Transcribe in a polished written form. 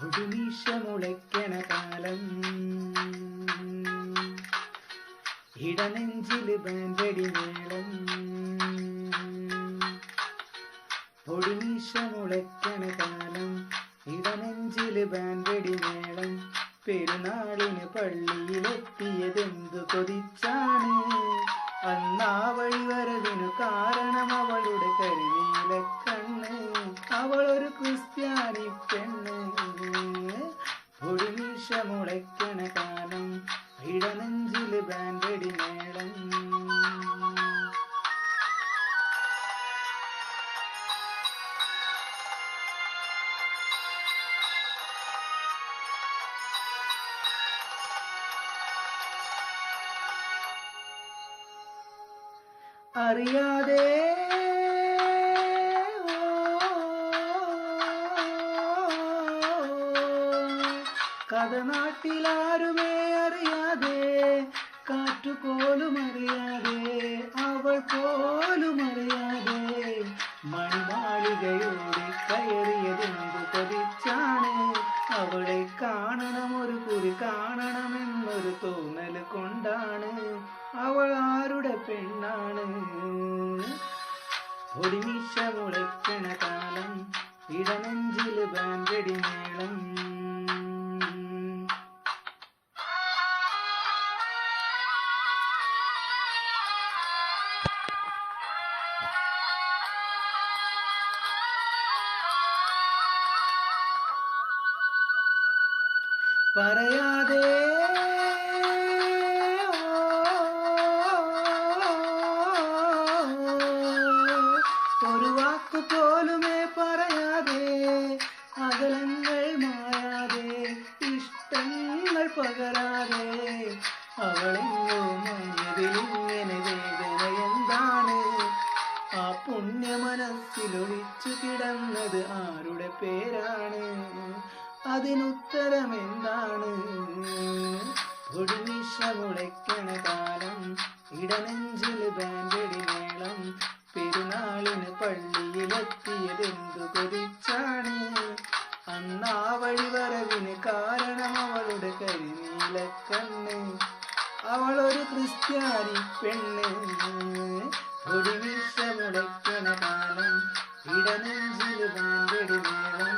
പൊടിമീശ മുളയ്ക്കണ കാലം ഇടനെഞ്ചില് ബാൻഡടി മേളം പൊടിമീശ മുളയ്ക്കണ കാലം ഇടനെഞ്ചില് ബാൻഡടി മേളം പെരുന്നാളിന് പള്ളിയിലെത്തിയതെന്തു കൊതിച്ചാണ് അന്നാ വഴിവരവിനു കാരണം അവളുടെ കരിനീല കണ്ണ് അവളൊരു ക്രിസ്ത്യാനി പെണ്ണ് പൊടിമീശ മുളയ്ക്കണ കാലം ഇടനെഞ്ചില് ബാൻഡടി മേളം അറിയാതെ കഥ നാട്ടിലാരുമേ അറിയാതെ കാറ്റുപോലും അറിയാതെ അവൾ പോലും അറിയാതെ മണിമാളികയോടെ കയറിയതെന്തു കൊതിച്ചാണ് അവളെ കാണണം ഒരു കുറി കാണണമെന്നൊരു തോന്നൽ കൊണ്ടാണ് അവൾ ആരുടെ പെണ്ണാണ് പൊടിമീശ മുളയ്ക്കണ കാലം ഇടനെഞ്ചില് ബാൻഡടി മേളം പറയാതെ ഒരു വാക്കു പോലുമേ പറയാതെ അകലങ്ങൾ മായാതെ ഇഷ്ടങ്ങൾ പകരാതെ അവളെങ്ങോ മഞ്ഞതിലിങ്ങനെ വേദന എന്താണ് ആ പുണ്യ മനസ്സിലൊളിച്ചു കിടന്നത് ആരുടെ പേരാണ് അതിനുത്തരം എന്താണ് പൊടിമീശ മുളയ്ക്കണ കാലം ഇടനെഞ്ചില് ബാൻഡടി മേളം പെരുന്നാളിന് പള്ളിയിലെത്തിയതെന്തു കൊതിച്ചാണ് അന്നാ വഴിവരവിന് കാരണം അവളുടെ കരിനീല കണ്ണ് അവളൊരു ക്രിസ്ത്യാനി പെണ്ണ് പൊടിമീശ മുളയ്ക്കണ കാലം ഇടനെഞ്ചില് ബാൻഡടി മേളം